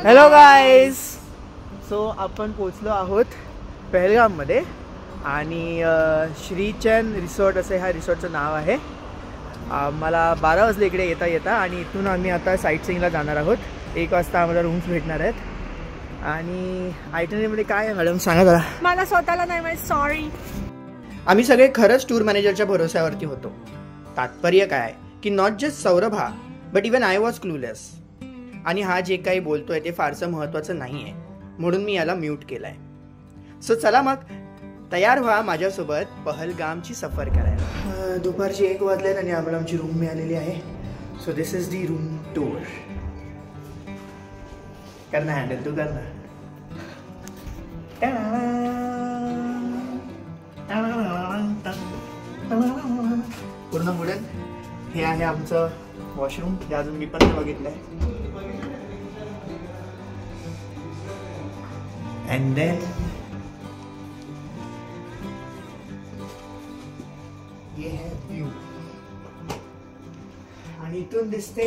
Hello guys. So आपण पोचलो आहोत पहलगाममध्ये आणि श्रीचैन रिसॉर्ट असे ह्या रिसॉर्टचं नाव आहे. मला 12 वाजले इकडे येता आणि इथून आम्ही आता साईट सीइंगला जाणार आहोत. 1 वाजता आम्हाला रूम्स भेटणार आहेत. आणि आयटनरीमध्ये काय आहे मॅडम सांगा जरा. मला स्वतःला नाही माहिती, सॉरी. आम्ही सगळे खरंच टूर मॅनेजरच्या भरोश्यावरती होतो. तात्पर्य काय की नॉट जस्ट सौरभ हा but even I was clueless. आणि हा जे काही बोलतोय ते फारसं महत्त्वाचं नाही आहे म्हणून मी याला म्यूट केलाय. सो चला मग तयार व्हा माझ्यासोबत पहलगामची सफर करायला. दुपारची 1 वाजलेत आणि आम्हाला आमची रूम मिळालेली आहे. So this is the room tour. करना हँडल तू करना. पूर्ण वुडन. हे आहे आमचं वॉशरूम. हे अजून मी पण बघितलंय. And then ये है व्यू आणि इथून दिसते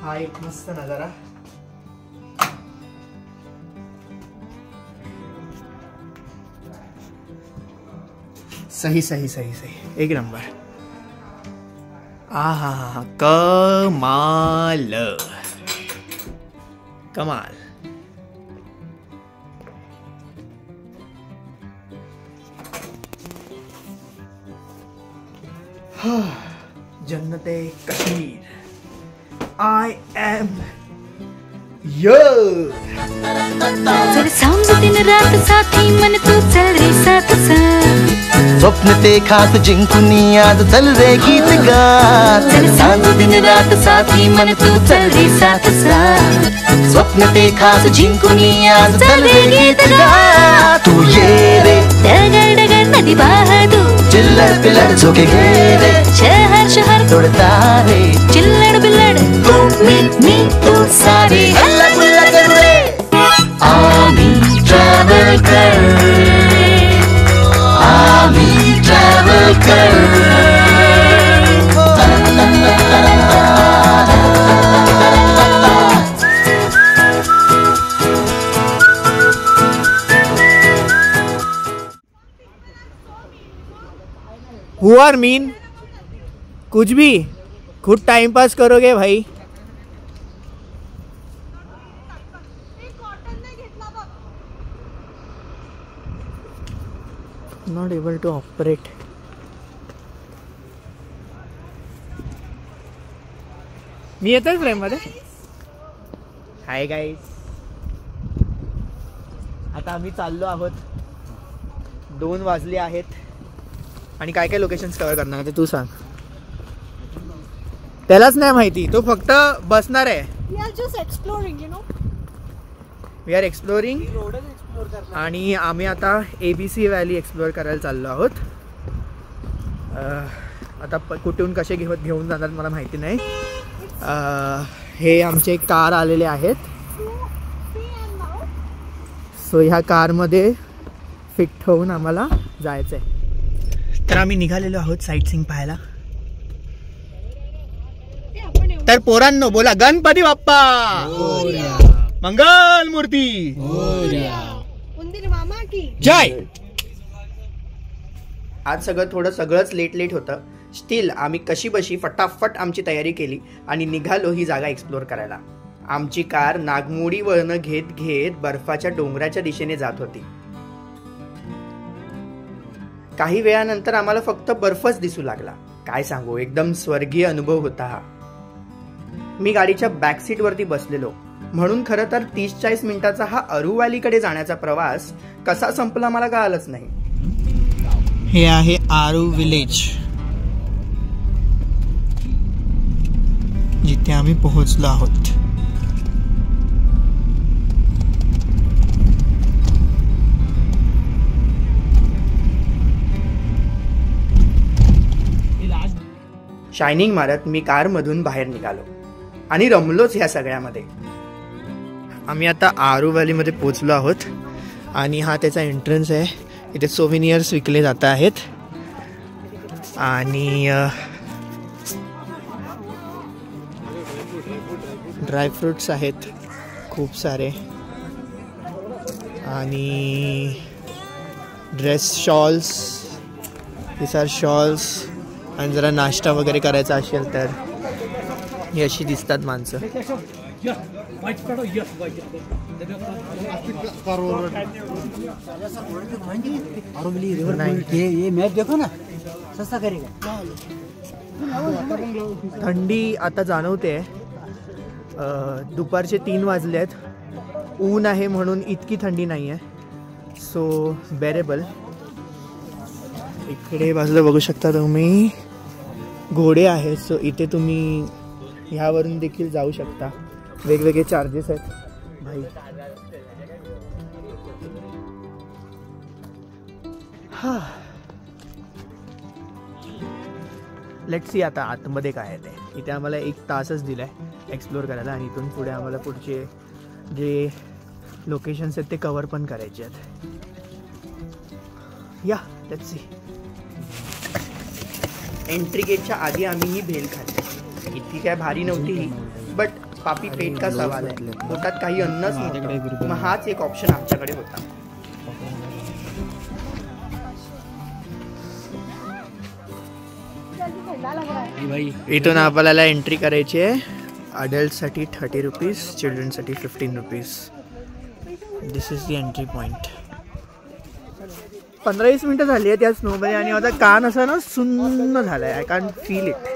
हा एक मस्त नजारा. सही सही सही सही एक नंबर. आहा कमाल कमाल. जन्नते कश्मीर. I am your. चल सांग दिन रात साथी मन तू चल रे साथ साथ. स्वप्न ते खास जिंकुनी आज चल रे गीत गा. चल सांग दिन रात साथी मन तू चल रे साथ साथ. स्वप्न ते खास जिंकुनी आज चल रे गीत गा. तू ये रे डगर डगर नदी बहादू. चिल्लड़ पिल्लड़ झोंके घेरे. शहर शहर तोड़ता रे चिल्लड़ बिल्लड़. तू मी तू सारे हल्ला गुल्ला करू रे. आम्ही ट्रॅव्हल कर. आम्ही ट्रॅव्हल कर. Who are mean? कुछ भी खुद टाइम पास करोगे भाई. Not able to operate. मी येतोय फ्रेम मध्ये. Hi guys. आता आम्ही चाललो आहोत. 2 वाजले आहेत आणि काय काय लोकेशन्स कव्हर करणार आहे ते तू सांग. त्यालाच नाही माहिती, तो फक्त बसणार आहे. We are just exploring, you know. We are exploring. आणि आम्ही आता ABC व्हॅली एक्सप्लोअर करायला चाललो आहोत. आता कुठून कसे घेऊन जाणार मला माहिती नाही. हे आमचे कार आलेले आहेत. सो ह्या कारमध्ये फिट होऊन आम्हाला जायचं आहे. तर आम्ही निघालेलो आहोत साईट सीइंग पाहायला. तर पोरांनो बोला गणपती बाप्पा मंगल मूर्ती उंदीर मामा की जय. आज सगळंच लेट होतं. स्टील आम्ही कशी बशी फटाफट आमची तयारी केली आणि निघालो ही जागा एक्सप्लोर करायला. आमची कार नागमोडी वळण घेत घेत बर्फाच्या डोंगराच्या दिशेने जात होती. काही वेळानंतर आम्हाला फक्त बर्फच दिसू लागला. काय सांगू, एकदम स्वर्गीय अनुभव होता हा. मी गाडीच्या बॅक सीट वरती बसलेलो म्हणून खरं तर 30-40 मिनिटाचा हा अरू व्हॅलीकडे जाण्याचा प्रवास कसा संपला मला कळालंच नाही. हे आहे आरू विलेज जिथे आम्ही पोहोचलो आहोत. शायनिंग मारत मी कारमधून बाहेर निघालो आणि रमलोच ह्या सगळ्यामध्ये. आम्ही आता आरू व्हॅलीमध्ये पोचलो आहोत आणि हा त्याचा एंट्रन्स आहे. इथे सोव्हिनियर्स विकले जात आहेत आणि ड्रायफ्रुट्स आहेत खूप सारे आणि ड्रेस शॉल्स, दिस आर शॉल्स. आणि जरा नाश्ता वगैरे करायचा असेल तर ही अशी दिसतात माणसं. थंडी आता जाणवते. दुपारचे 3 वाजले आहेत. ऊन आहे म्हणून इतकी थंडी नाही आहे. सो बेरेबल. इकडे बाजूला बघू शकता तुम्ही घोडे आहेत. सो इथे तुम्ही ह्यावरून देखील जाऊ शकता. वेगवेगळे चार्जेस आहेत भाई. हा लेट्स सी आता आतमध्ये काय आहे ते. इथे आम्हाला 1 तासच दिलाय एक्सप्लोर करायला आणि इथून पुढे आम्हाला पुढचे जे लोकेशन्स आहेत ते कव्हर पण करायचे आहेत. या लेट्स सी. एंट्री गेटच्या आधी आम्ही ही भेल खाल्ली. इतकी काय भारी नव्हती ही, बट पापी पेट का सवाल आहे. पोटात काही अन्नच नव्हतं. मग हाच एक ऑप्शन आमच्याकडे होता. इथून आपल्याला एंट्री करायची आहे. अडल्टसाठी 30 रुपीज, चिल्ड्रनसाठी 15 rupees. This is the entry point. 15-20 मिनटं झाली आहे त्या स्नोमध्ये आणि माझा कान असा ना सुन्न झाला आहे. I can feel it.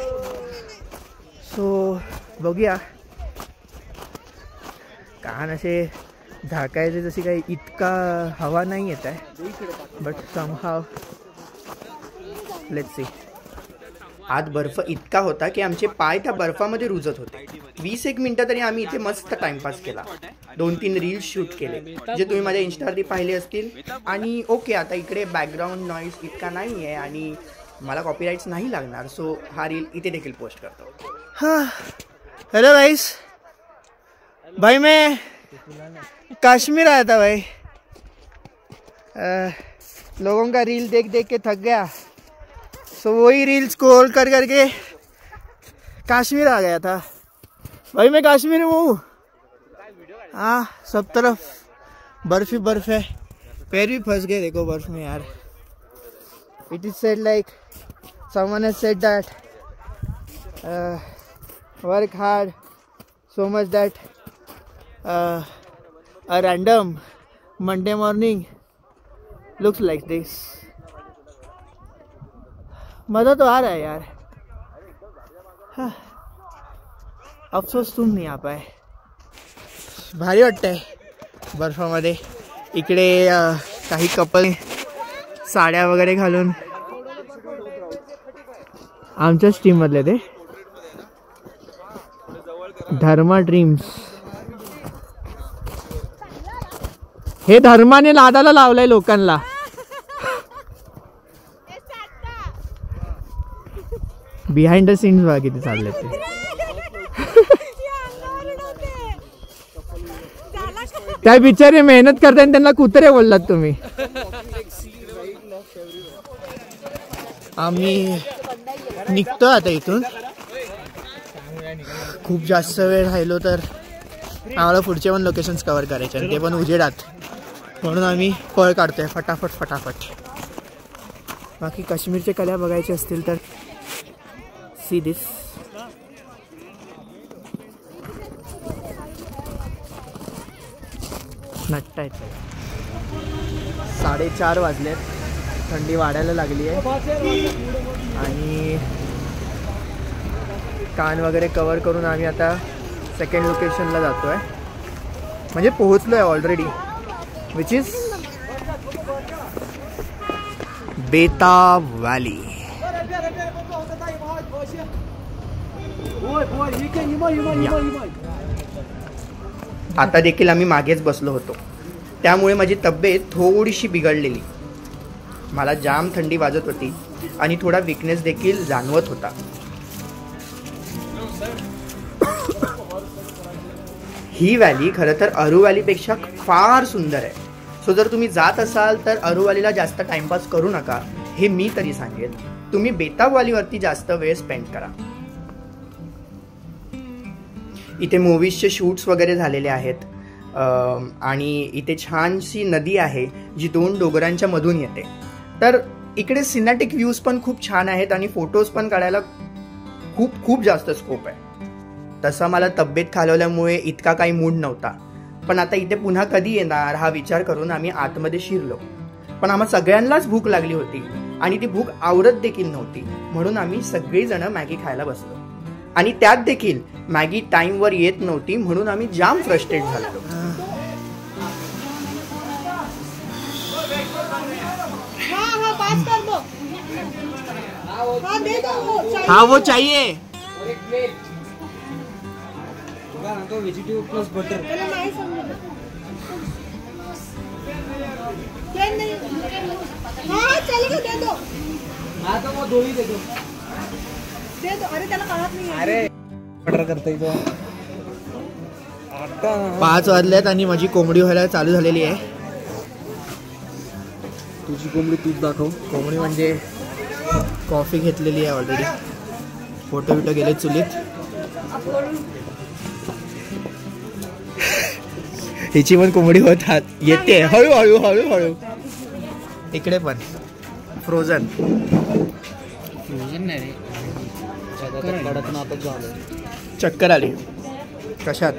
So बघूया. कान असे झाकायचे जशी काही इतका हवा नाही येत आहे, बट समहाव लेट्स सी. आत बर्फ इतका होता की आमचे पाय त्या बर्फामध्ये रुजत होते. 20-1 मिनटं तरी आम्ही इथे मस्त टाइमपास केला. 2-3 रील्स शूट केले जे तुम्ही माझ्या इंस्टावरती पाहिले असतील. आणि ओके, आता इकडे बॅकग्राऊंड नॉईज इतका नाही आहे आणि मला कॉपीराइट्स नाही लागणार. सो हा रील इथे देखील पोस्ट करतो. हाँ हेलो गाइस, भाई मैं कश्मीर आया था भाई. लोगों का रील देख देख के थक गया. सो वही रील स्क्रॉल कर करके कश्मीर आ गया था भाई. मैं कश्मीर में हूँ. हाँ सब तरफ बर्फ ही बर्फ है. पैर भी फंस गए देखो बर्फ में यार. It is sed like someone has sed that work hard so much that a random Monday morning looks like this. मज़ा तो आ रहा है यार. हाँ. अफसोस तुम नहीं आ पाए. भारी वाटतंय बर्फामध्ये. इकडे काही कपल साड्या वगैरे घालून आमच्याच टीम मधले ते धर्मा ड्रीम्स. हे धर्माने नादाला लावलंय लोकांना. बिहाइंड द सीन्स बघा किती चालले ते. त्या बिचारे मेहनत करताना त्यांना कुत्रे बोललात तुम्ही. आम्ही निघतो आता इथून. खूप जास्त वेळ राहिलो तर आम्हाला पुढचे पण लोकेशन्स कव्हर करायचे आणि ते पण उजेडात. म्हणून आम्ही पळ काढतोय फटाफट फटाफट. बाकी काश्मीरचे कल्या बघायचे असतील तर सी दिस. नट्टा आहेत. 4:30 वाजलेत. थंडी वाढायला लागली आहे आणि कान वगैरे कवर करून आम्ही आता सेकंड लोकेशनला जातो आहे. म्हणजे पोहोचलो आहे ऑलरेडी, विच इज बेता व्हॅली. आता देखील आम्ही मागेच बसलो होतो त्यामुळे माझी तब्येत थोडीशी बिघडलेली. मला जाम थंडी वाजत होती आणि थोडा वीकनेस देखील जाणवत होता. ही व्हॅली खरं तर अरू व्हॅलीपेक्षा फार सुंदर आहे. सो जर तुम्ही जात असाल तर अरू व्हॅलीला जास्त टाइमपास करू नका, हे मी तरी सांगेन. तुम्ही बेताब व्हॅलीवरती जास्त वेळ स्पेंड करा. इथे मूवीजचे शूट्स वगैरे झालेले आहेत आणि इथे छानशी नदी आहे जी 2 डोंगरांच्या मधून येते. तर इकडे सिनेमॅटिक व्ह्यूज पण खूप छान आहेत आणि फोटोज पण काढायला खूप खूप जास्त स्कोप आहे. तसा मला तब्येत खालवल्यामुळे इतका काही मूड नव्हता, पण आता इथे पुन्हा कधी येणार हा विचार करून आम्ही आतमध्ये शिरलो. पण आम्हा सगळ्यांनाच भूक लागली होती आणि ती भूक आवरत देखील नव्हती, म्हणून आम्ही सगळेजण मॅगी खायला बसलो. आणि त्यात देखील मॅगी टाइमवर येत नव्हती, म्हणून आम्ही जाम फ्रस्ट्रेट झालो. हाँ वो चाहिए. तो वेजिटेबल प्लस बटर. हाँ चलेगा, दे दो. हाँ तो वो 2 ही दे दो. अरे त्याला कळत नाही. अरे बटर करता तो 5 वाजल्यात आणि माझी कोंबडी व्हायला चालू झालेली आहे. तुझी कोंबडी तूच दाखव. कोंबडी म्हणजे कॉफी घेतलेली आहे ऑलरेडी. फोटो बिटो गेले चुलीत. हिची पण कोंबडी होतात येते हळूहळू हळूहळू. इकडे पण फ्रोझन नाही रे, चक्कर आली. कशात?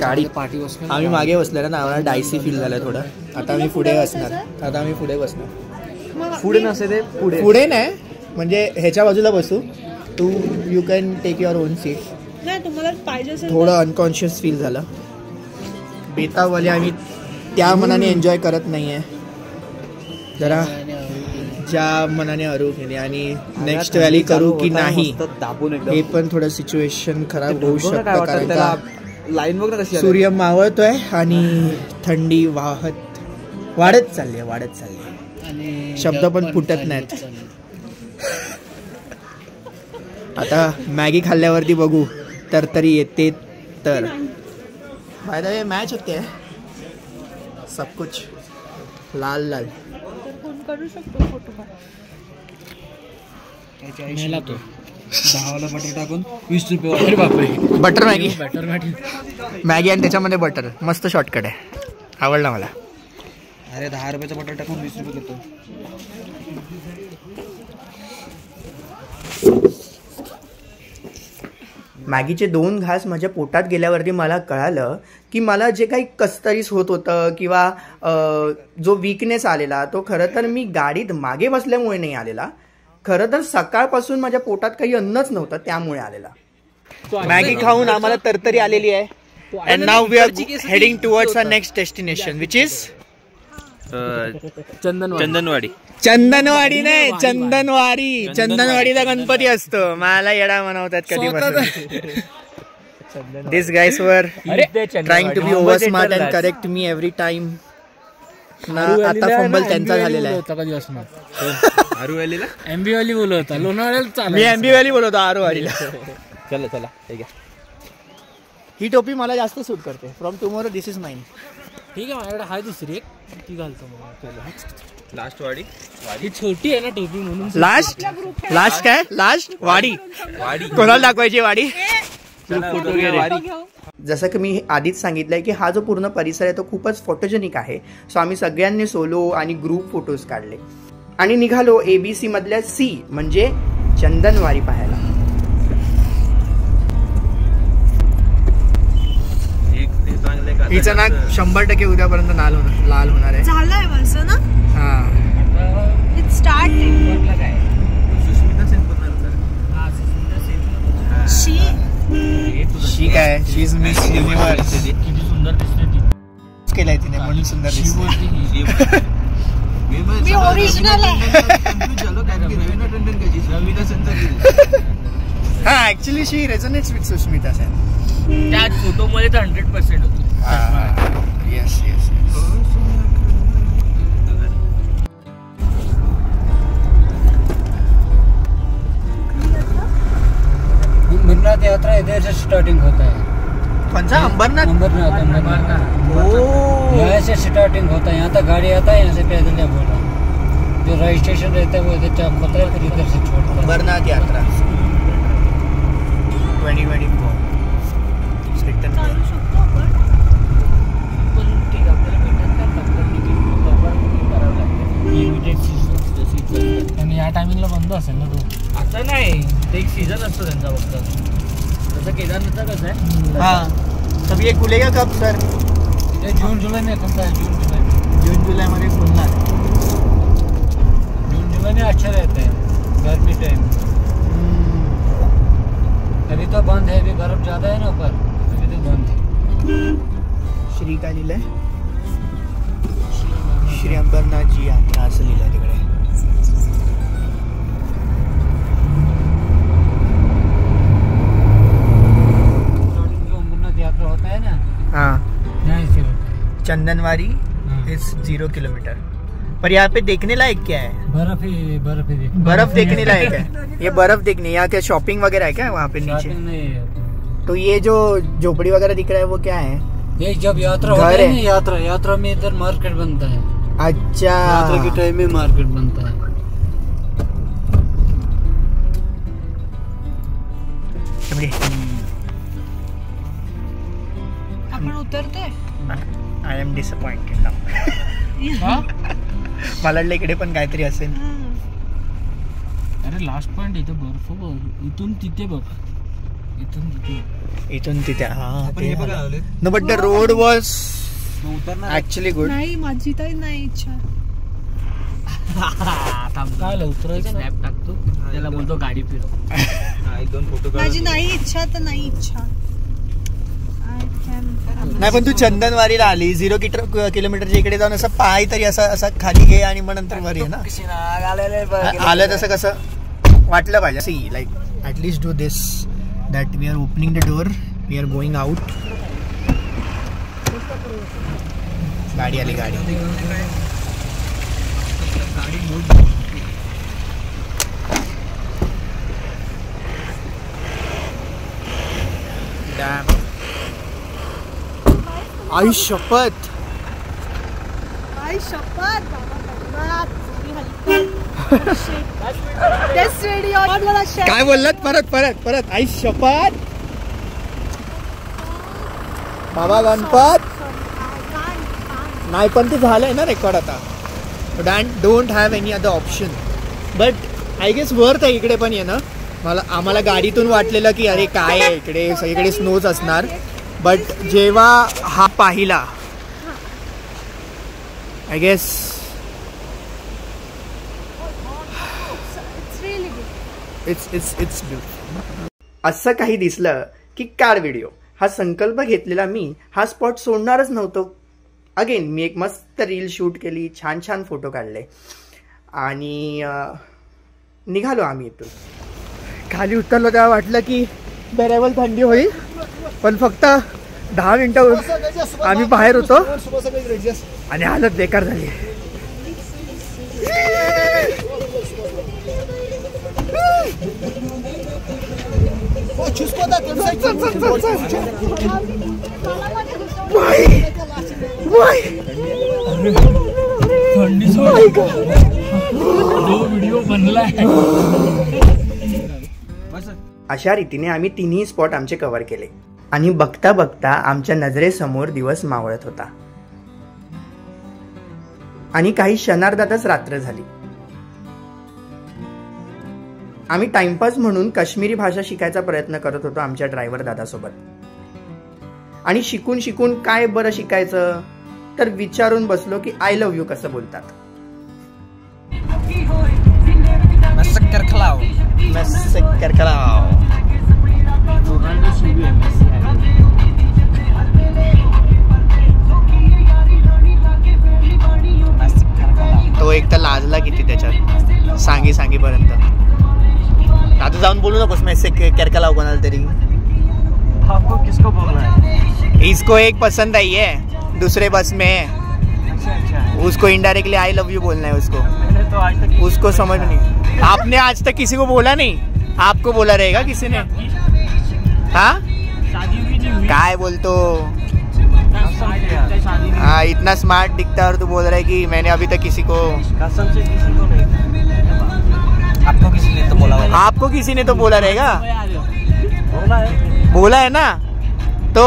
गाडी. पाठी बसलो. आम्ही मागे बसलो ना, आम्हाला डायसी फील झालं थोडं. आता आम्ही पुढे बसणार. पुढे नसे ते पुढे नाही, म्हणजे ह्याच्या बाजूला बसू. You can take your own seat. नाही तुम्हाला पाहिजे असेल थोडं अनकॉन्शियस फील झालं. बेताववाले आम्ही त्या मनाने एन्जॉय करत नाहीये, जरा ज्या मनाने हरू केली. आणि नेक्स्ट व्हॅली करू की नाही हे पण थोडं सिच्युएशन खराब होऊ शकतं, कारण का लाईन बघ ना कशी सूर्य मावळतोय आणि थंडी वाढत चालली आहे. शब्द पण फुटत नाहीत. आता मॅगी खाल्ल्यावरती बघू तर तरी येते. तर बाय द वे मॅच होते सब कुछ लाल लाल. करू शकतो फोटो. मेला तो 10 वाला बटर टाकून 20 रुपये. बापरे, बटर मॅगी आणि त्याच्यामध्ये बटर. मस्त शॉर्टकट आहे, आवडला मला. अरे 10 रुपयाचा बटर टाकून 20 रुपये घेतो. मॅगीचे 2 घास माझ्या पोटात गेल्यावरती मला कळालं की मला जे काही कस्तरीस होत होतं किंवा जो वीकनेस आलेला तो खरं तर मी गाडीत मागे बसल्यामुळे नाही आलेला. खरं तर सकाळपासून माझ्या पोटात काही अन्नच नव्हतं त्यामुळे आलेला. मॅगी खाऊन आम्हाला तरतरी आलेली आहे. And now we are heading towards our next destination which is Chandanwadi. Chandanwadi नाही, चंदनवाडी. चंदनवाडीचा गणपती असतो. मला येडा मनवतात कधीपासून. This guys were trying to be over smart and correct me every time. आता फंबल त्यांचा झालेला आहे. एमबीवाली बोलत होता. लोणावळ्याला मी एमबीवाली बोलवतो आरोवाडीला. चला चला ठीक आहे. ही टोपी मला जास्त सूट करते. From tomorrow this is mine. ठीक आहे, माझ्याकडे हाय दुसरी एक ती घालतो मग. लास्ट वाडी ही छोटी आहे ना टोपी म्हणून. लास्ट काय वाडी कोणाला दाखवायची वाडी. जसं की मी आधीच सांगितलंय की हा जो पूर्ण परिसर आहे तो खूपच फोटोजेनिक आहे. सो आम्ही सगळ्यांनी सोलो आणि ग्रुप फोटोज काढले आणि निघालो ABC मधल्या C म्हणजे चंदनवाडी पाहायला. हिचं नाक 100% उद्यापर्यंत लाल होणार आहे. झालंय माझं ना. हा इट्स स्टार्टिंग. शी काय शी इज मिस युनिव्हर्स. किती सुंदर दिसते ती. केलंय तिने म्हणून सुंदर दिसते. मी ओरिजिनल आहे. हा actually she resonates with Sushmita Sen. त्या फोटो मध्ये तर 100% होती. Yes yes. अंबरनाथ यात्रा इधर से स्टार्टिंग होता है. कौन सा अंबरनाथ? यहाँ से स्टार्टिंग होता है. यहाँ तक गाड़ी आता है, यहाँ से पैदल या बोला. जो रजिस्ट्रेशन रहता है वो इधर चौक होता है, फिर इधर से छोड़ता है. अंबरनाथ यात्रा 2024. चालू शकतो आपण. पण ठीक आपल्याला भेटत का फक्त तिकीट प्रॉपर बुकिंग करावं लागतं. लिमिटेड सीट आणि या टायमिंगला बंद असेल ना तो. आता नाही, ते एक सीझन असतो त्यांचा फक्त. जसं केदारनाथचा कसं आहे. हाँ तब ये खुलेगा कब सर? ते जून जुलै में खुलता है. जून जुलाई मध्ये खुलणार. जून जुलाई में अच्छा रहता है गर्मी टाइम. अभी तो बंद है, अभी बर्फ ज़्यादा है ना ऊपर, अभी तो बंद है. श्री काय लिहिलंय? श्री अंबरनाथजी यात्रा असं लिहिलंय तिकडे. जो अमरनाथ यात्रा होता है ना, हाँ यहाँ से होता है. Chandanwari is 0 kilometre. पर यहाँ पे देखने लायक क्या है? बर्फ ही बर्फ देखने लायक है. ये बर्फ देखने, यहाँ क्या शॉपिंग वगैरह है क्या वहाँ पे नीचे? नहीं है. तो ये जो झोपड़ी वगैरह दिख रहा है वो क्या है? ये जब यात्रा होता है ना, यात्रा में इधर मार्केट बनता है. अच्छा यात्रा के टाइम में मार्केट बनता है. आपण उतरतोय. I am disappointed now. मला वाटलं इकडे पण काहीतरी असेल. अरे लास्ट पॉइंट इथं बर्फ बघ. इथून तिथे बघ. इथून तिथे. हा no but the road was actually good. नाही माझी तर नाही इच्छा. काय उतरायचं स्नॅप टाकतो त्याला बोलतो गाडी फिरव. एक दोन फोटो माझी नाही इच्छा तर नाही इच्छा. नाही पण तू चंदनवारीला आली 0 किलोमीटरच्या इकडे जाऊन असं पाय तरी असं खाली घे आणि मग नंतर वर ये ना. आलं तसं कसं वाटलं पाहिजे. See like at least do this that we are opening the door, we are going out. गाडी आली गाडी. डॅम. आई शपथ. आई शपथ काय बोललात? परत आई शपथ. बाबा गणपत. नाही पण ते झालंय ना रेकॉर्ड आता. Don't have any other option. But I guess worth आहे इकडे पण येणं. आम्हाला गाडीतून वाटलेलं की अरे काय आहे इकडे सगळीकडे स्नोज असणार. बट जेव्हा हा पाहिला आय गेस इट्स ब्युटिफुल. असं काही दिसलं की कार व्हिडिओ हा संकल्प घेतलेला मी हा स्पॉट सोडणारच नव्हतो. अगेन मी एक मस्त रील शूट केली, छान छान फोटो काढले आणि निघालो आम्ही इथून. खाली उतरलो तेव्हा वाटलं की बॅरेबल थंडी होईल, पण फक्त 10 मिनिटं आम्ही बाहेर होतो आणि हालत बेकार झाली. व्हिडिओ बनलाय. अशा रीतीने आम्ही तिन्ही स्पॉट आमचे कव्हर केले आणि बघता बघता आमच्या नजरेसमोर दिवस मावळत होता आणि काही क्षणार्धातच रात्र झाली. आम्ही टाइमपास म्हणून काश्मीरी भाषा शिकायचा प्रयत्न करत होतो आमच्या ड्रायव्हर दादासोबत. आणि शिकून शिकून काय बरं शिकायचं तर विचारून बसलो की आय लव्ह यू कसं बोलतात. तो एक तर लाजला किती त्याच्यात सांगीपर्यंत. आता जाऊन बोलू नकोस मेसे केरकलाव कोणाला तरी. आपको किसको बोलना है? इसको एक पसंद आई है दूसरे बस में. उसको इनडायरेक्टली आई लव यू बोलना है उसको. तो आज तक उसको समझ नहीं. आपने आज तक किसी को बोला नहीं, आपको बोला रहेगा किसी ने. हाँ काय बोलतो. हाँ इतना स्मार्ट दिखता है और तू बोल रहा है कि मैंने अभी तक किसी को. कसम से किसी को नहीं. आपको किसी ने तो बोला होगा. आपको किसी ने तो बोला रहेगा. बोला है बोला है ना. तो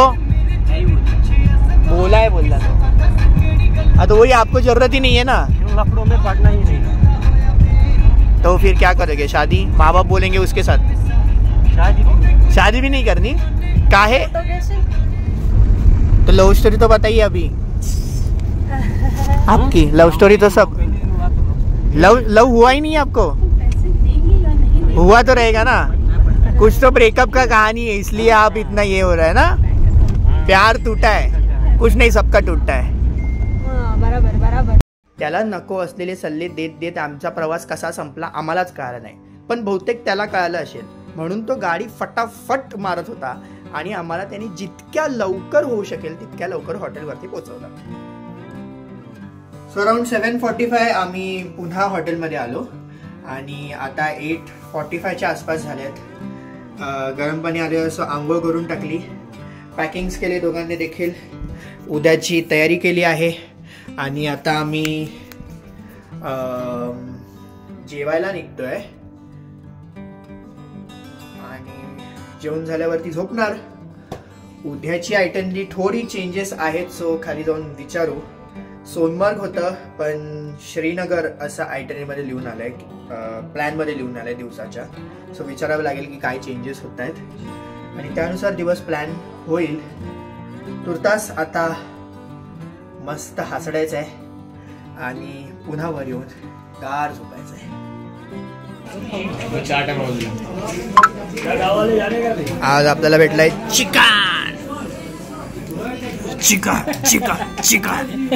हाँ तो वही, आपको जरूरत ही नहीं है ना, लफड़ों में पड़ना ही नहीं। तो फिर क्या करोगे? शादी माँ बाप बोलेंगे उसके साथ? शादी भी नहीं करनी काहे? तो लव स्टोरी तो बताइए अभी आपकी। लव स्टोरी तो सब लव हुआ ही नहीं है आपको? हुआ तो रहेगा ना कुछ तो। ब्रेकअप का कहानी है इसलिए आप इतना ये हो रहा है ना। प्यार टूटा है, कुछ नाही, सबका टूटता है। बराबर बराबर. त्याला नको असलेले सल्ले देत देत आमचा प्रवास कसा संपला आम्हालाच कळालं नाही, पण बहुतेक त्याला कळालं असेल म्हणून तो गाडी फटाफट मारत होता आणि आम्हाला त्यांनी जितक्या लवकर होऊ शकेल तितक्या लवकर हॉटेलवरती पोहोचवलं. सो अराउंड 7:45 आम्ही पुन्हा हॉटेलमध्ये आलो आणि आता 8:45च्या आसपास झाल्यात. गरम पाणी आलं, सो आंघोळ करून टाकली, पॅकिंग्स केले दोघांनी देखील, उद्याची तयारी केली आहे आणि आता आम्ही जेवायला निघतोय आणि जेवण झाल्यावरती झोपणार. उद्याची आयटनली थोडी चेंजेस आहेत, सो खाली जाऊन विचारू. सोनमार्ग होतं पण श्रीनगर असं आयटनरीमध्ये लिहून आलंय, प्लॅनमध्ये लिहून आलंय दिवसाच्या. सो विचारावं लागेल की काय चेंजेस होत आहेत आणि त्यानुसार दिवस प्लॅन होईल. तुर्तास आता मस्त हसडायचं आहे आणि पुन्हा वर येऊन गार झोपायचं आहे. आज आपल्याला भेटलाय chicken chicken chicken chicken.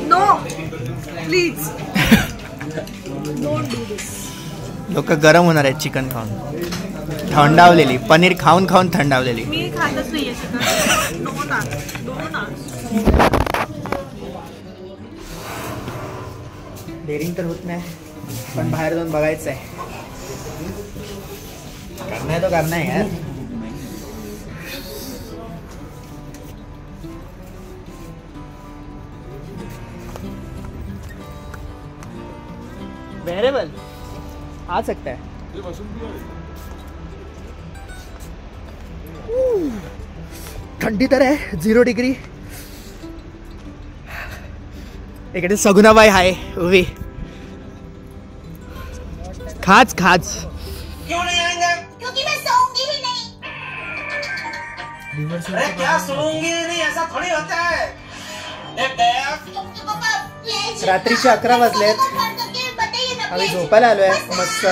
No please don't do this. लोक गरम होणार आहेत चिकन खाऊन. थंडावलेली पनीर खाऊन खाऊन थंडावलेली. मी खातच नाहीये चिकन. नो ना. डेअरिंग तर होत नाही पण बाहेर जाऊन बघायचं आहे. करना है तो करना है यार. वेरेबल आ सकता है. थंडी तर आहे 0 डिग्री. इकडे सगुणाबाई आहे उभी. खाच खाच. क्यों नहीं आएंगे? क्योंकि मैं सोऊंगी ही नहीं. अरे क्या सोऊंगी नहीं, ऐसा थोड़ी होता है. रात्रीचे 11 वाजलेत. आम्ही झोपायला आलोय मस्त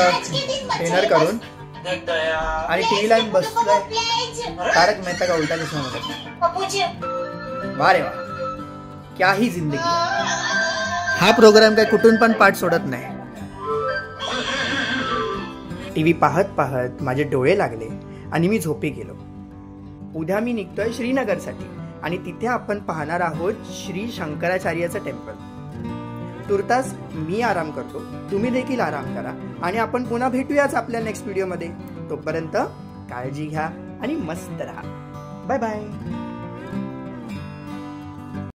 डिनर करून आणि टीव्ही लावून बसलोय. तारक मेहता का उल्टा चष्मा मध्ये. वा रे वा, क्या ही जिंदगी. हा प्रोग्राम काय कुठून पण पाठ सोडत नाही. टीव्ही पाहत पाहत माझे डोळे लागले आणि मी झोपी गेलो. उद्या मी निघतोय श्रीनगरसाठी आणि तिथे आपण पाहणार आहोत श्री शंकराचार्याचं टेम्पल. तुर्तास मी आराम करतो, तुम्ही देखील आराम करा आणि आपण पुन्हा भेटूयाच आपल्या नेक्स्ट व्हिडिओमध्ये. तोपर्यंत काळजी घ्या आणि मस्त राहा. Bye bye.